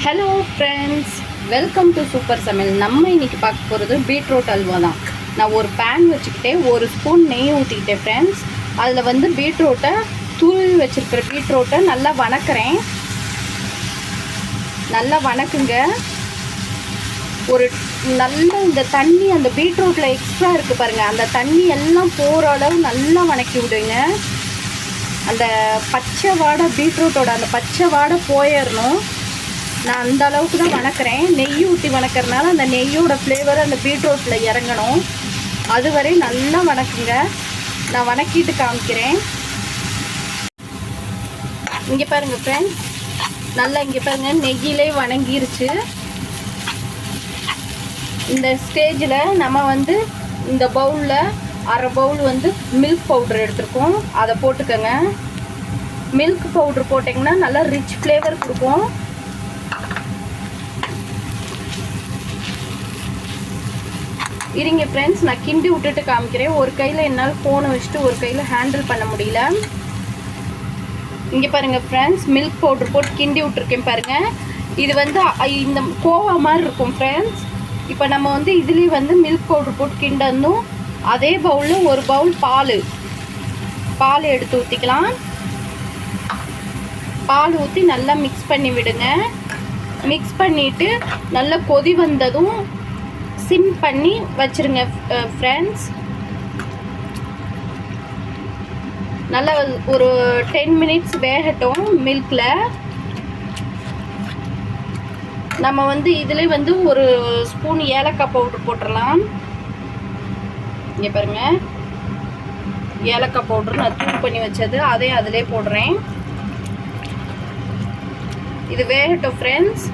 Hello friends, welcome to super சமையல். நம்ம இன்றைக்கி பார்க்க போகிறது பீட்ரூட் அல்வா தான். நான் ஒரு பேன் வச்சுக்கிட்டே ஒரு ஸ்பூன் நெய் ஊற்றிக்கிட்டேன் ஃப்ரெண்ட்ஸ். அதில் வந்து பீட்ரூட்டை துருவி வச்சுருக்கிற பீட்ரூட்டை நல்லா வணக்கிறேன். நல்லா வணக்குங்க. ஒரு நல்ல இந்த தண்ணி அந்த பீட்ரூட்டில் எக்ஸ்ட்ரா இருக்குது பாருங்கள், அந்த தண்ணி எல்லாம் போகிற அளவு நல்லா வணக்கி விடுங்க. அந்த பச்சை வாடை பீட்ரூட்டோட அந்த பச்சை வாடை போயிடணும். நான் அந்த அளவுக்கு தான் வணக்கிறேன். நெய் ஊற்றி வணக்கிறதுனால அந்த நெய்யோட ஃப்ளேவர் அந்த பீட்ரூட்டில் இறங்கணும். அதுவரை நல்லா வணக்குங்க. நான் வணக்கிட்டு காமிக்கிறேன். இங்கே பாருங்கள் ஃப்ரெண்ட்ஸ், நல்லா இங்கே பாருங்கள் நெய்யிலே வணங்கிருச்சு. இந்த ஸ்டேஜில் நம்ம வந்து இந்த பவுலில் அரை பவுல் வந்து மில்க் பவுட்ரு எடுத்துருக்கோம். அதை போட்டுக்கோங்க. மில்க் பவுட்ரு போட்டிங்கன்னா நல்லா ரிச் ஃப்ளேவர் கொடுக்கும். இருங்க ஃப்ரெண்ட்ஸ், நான் கிண்டி விட்டுட்டு காமிக்கிறேன். ஒரு கையில் என்னால் ஃபோனை வச்சுட்டு ஒரு கையில் ஹேண்டில் பண்ண முடியல. இங்கே பாருங்கள் ஃப்ரெண்ட்ஸ், மில்க் பவுட்ரு போட்டு கிண்டி விட்டுருக்கேன் பாருங்கள். இது வந்து இந்த கோவா மாதிரி இருக்கும் ஃப்ரெண்ட்ஸ். இப்போ நம்ம வந்து இதுலேயே வந்து மில்க் பவுட்ரு போட்டு கிண்டணும். அதே பவுலில் ஒரு பவுல் பால் எடுத்து ஊற்றிக்கலாம். பால் ஊற்றி நல்லா மிக்ஸ் பண்ணி விடுங்க. மிக்ஸ் பண்ணிவிட்டு நல்லா கொதி வந்ததும் சிம் பண்ணி வச்சுருங்க ஃப்ரெண்ட்ஸ். நல்லா ஒரு 10 மினிட்ஸ் வேகட்டும் மில்கில். நம்ம வந்து இதில் வந்து ஒரு ஸ்பூன் ஏலக்காய் பவுட்ரு போட்டுடலாம். இங்கே பாருங்கள், ஏலக்காய் பவுட்ரு நான் தூள் பண்ணி வச்சது, அதே அதிலே போடுறேன். இது வேகட்டும் ஃப்ரெண்ட்ஸ்.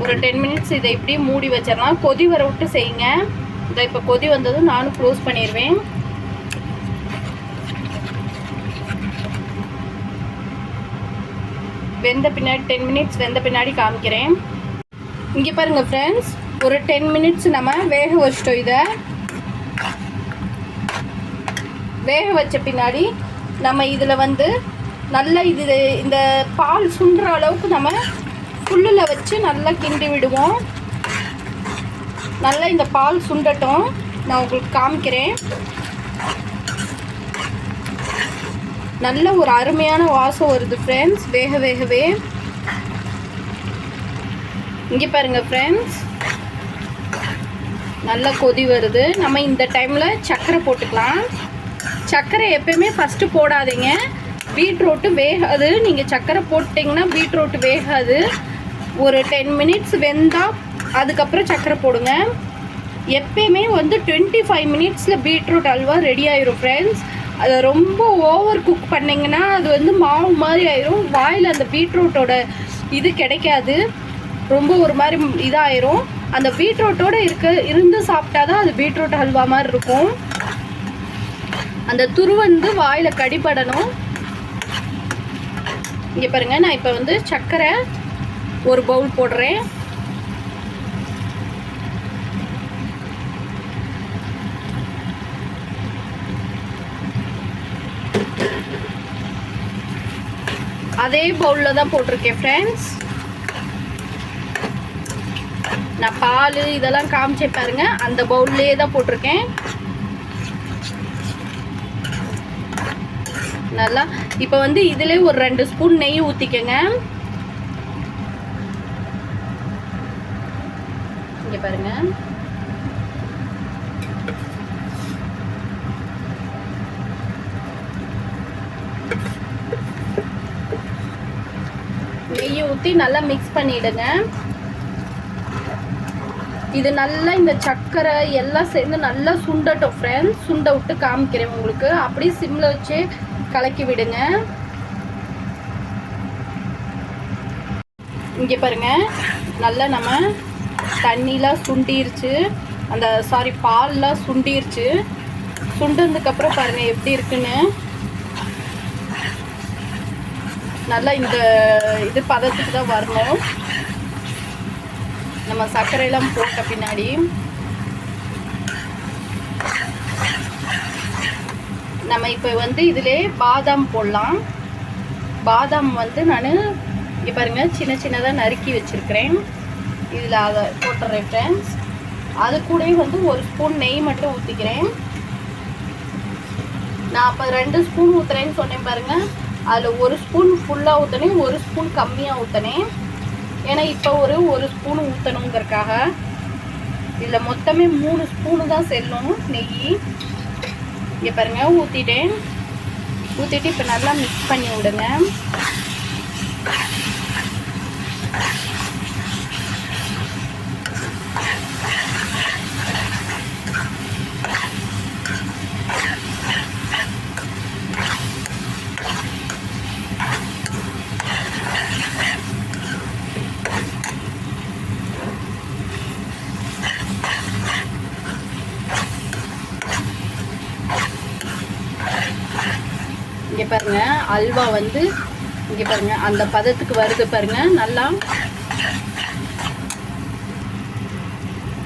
ஒரு 10 மினிட்ஸ் இதை இப்படி மூடி வச்சிடலாம். கொதி வர விட்டு செய்யுங்க. இதை இப்போ கொதி வந்ததும் நானும் க்ளோஸ் பண்ணிடுவேன். வெந்த பின்னாடி 10 மினிட்ஸ் வெந்த பின்னாடி காமிக்கிறேன். இங்கே பாருங்கள் ஃப்ரெண்ட்ஸ், ஒரு 10 மினிட்ஸ் நம்ம வேக வச்சிட்டோம். இதை வேக வச்ச பின்னாடி நம்ம இதில் வந்து நல்லா இந்த பால் சுண்டுற அளவுக்கு நம்ம ஃபுல்லில் வச்சு நல்லா கிண்டி விடுவோம். நல்லா இந்த பால் சுண்டட்டும். நான் உங்களுக்கு காமிக்கிறேன். நல்ல ஒரு அருமையான வாசம் வருது ஃப்ரெண்ட்ஸ் வேகவே. இங்கே பாருங்கள் ஃப்ரெண்ட்ஸ், நல்லா கொதி வருது. நம்ம இந்த டைமில் சர்க்கரை போட்டுக்கலாம். சர்க்கரை எப்பயுமே ஃபஸ்ட்டு போடாதீங்க, பீட்ரூட்டு வேகாது. நீங்கள் சர்க்கரை போட்டிங்கன்னா பீட்ரூட்டு வேகாது. ஒரு 10 மினிட்ஸ் வெந்தால் அதுக்கப்புறம் சர்க்கரை போடுங்க. எப்பயுமே வந்து 25 மினிட்ஸில் பீட்ரூட் அல்வா ரெடி ஆயிரும் ஃப்ரெண்ட்ஸ். அதை ரொம்ப ஓவர் குக் பண்ணிங்கன்னா அது வந்து மாவு மாதிரி ஆயிரும். வாயில் அந்த பீட்ரூட்டோட இது கிடைக்காது. ரொம்ப ஒரு மாதிரி இதாயிரும். அந்த பீட்ரூட்டோடு இருந்து சாப்பிட்டா தான் அது பீட்ரூட் அல்வா மாதிரி இருக்கும். அந்த துரு வந்து வாயில் கடிப்படணும். இங்கே பாருங்கள், நான் இப்போ வந்து சர்க்கரை ஒரு பவுல் போடுறேன். அதே பவுலில் தான் போட்டிருக்கேன் ஃப்ரெண்ட்ஸ். நான் பால் இதெல்லாம் காமிச்சே பாருங்க, அந்த பவுல்லே தான் போட்டிருக்கேன். நல்லா இப்போ வந்து இதிலே ஒரு 2 ஸ்பூன் நெய் ஊற்றிக்கங்க. இங்கே பாருங்க, நெய் ஊற்றி நல்லா மிக்ஸ் பண்ணிடுங்க. இது நல்லா இந்த சர்க்கரை எல்லாம் சேர்ந்து நல்லா சுண்டட்டும் ஃப்ரெண்ட்ஸ். சுண்ட விட்டு காமிக்கிறேன் உங்களுக்கு. அப்படியே சிம்மில் வச்சு கலக்கி விடுங்க. இங்கே பாருங்கள், நல்லா நம்ம தண்ணிலாம் சுண்டிருச்சு. பால்லாம் சுண்டிருச்சு. சுண்டதுக்கப்புறம் பாருங்கள் எப்படி இருக்குன்னு. நல்லா இந்த இது பதத்துக்கு தான் வரணும். நம்ம சர்க்கரையெல்லாம் போட்ட பின்னாடி நம்ம இப்போ வந்து இதிலே பாதாம் போடலாம். பாதாம் வந்து நான் இங்கே பாருங்கள் சின்ன சின்னதாக நறுக்கி வச்சுருக்கிறேன். இதில் அதை போட்டுறேன் ஃப்ரெண்ட்ஸ். அது கூட வந்து 1 ஸ்பூன் நெய் மட்டும் ஊற்றிக்கிறேன். நான் அப்போ 2 ஸ்பூன் ஊற்றுறேன்னு சொன்னேன் பாருங்கள். அதில் 1 ஸ்பூன் ஃபுல்லாக ஊற்றினேன், 1 ஸ்பூன் கம்மியாக ஊற்றினேன். ஏன்னா இப்போ 1 ஸ்பூன் ஊற்றணுங்கிறக்காக. இதில் மொத்தமே 3 ஸ்பூனு தான் செல்லும் நெய். இங்கே பாருங்கள் ஊற்றிட்டேன். ஊற்றிட்டு இப்போ நல்லா மிக்ஸ் பண்ணி விடுங்க. இங்கே பாருங்கள் அல்வா வந்து இங்கே பாருங்கள் அந்த பதத்துக்கு வருது பாருங்கள் நல்லா.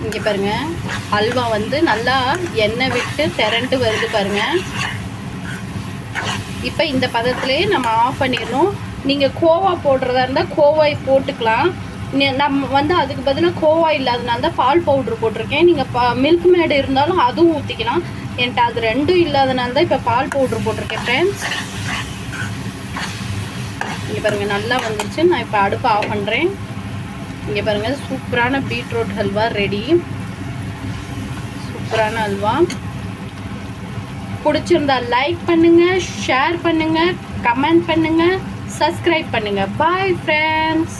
இங்கே பாருங்கள் அல்வா வந்து நல்லா எண்ணெய் விட்டு திரண்டு வருது பாருங்கள். இப்போ இந்த பதத்துலேயே நம்ம ஆஃப் பண்ணிடணும். நீங்கள் கோவா போடுறதா இருந்தால் கோவாய் போட்டுக்கலாம். நம்ம வந்து அதுக்கு பதிலாக கோவா இல்லாதனால தான் பால் பவுட்ரு போட்டிருக்கேன். நீங்கள் மில்க் மேடு இருந்தாலும் அதுவும் ஊற்றிக்கலாம். என்கிட்ட அது 2ம் இல்லாதனால தான் இப்போ பால் பவுட்ரு போட்டிருக்கேன் ஃப்ரெண்ட்ஸ். இங்கே பாருங்கள் நல்லா வந்துருச்சு. நான் இப்போ அடுப்பை ஆஃப் பண்ணுறேன். இங்கே பாருங்கள் சூப்பரான பீட்ரூட் ஹல்வா ரெடி. சூப்பரான அல்வா. பிடிச்சிருந்தா லைக் பண்ணுங்கள், ஷேர் பண்ணுங்கள், கமெண்ட் பண்ணுங்கள், சப்ஸ்கிரைப் பண்ணுங்கள். Bye friends.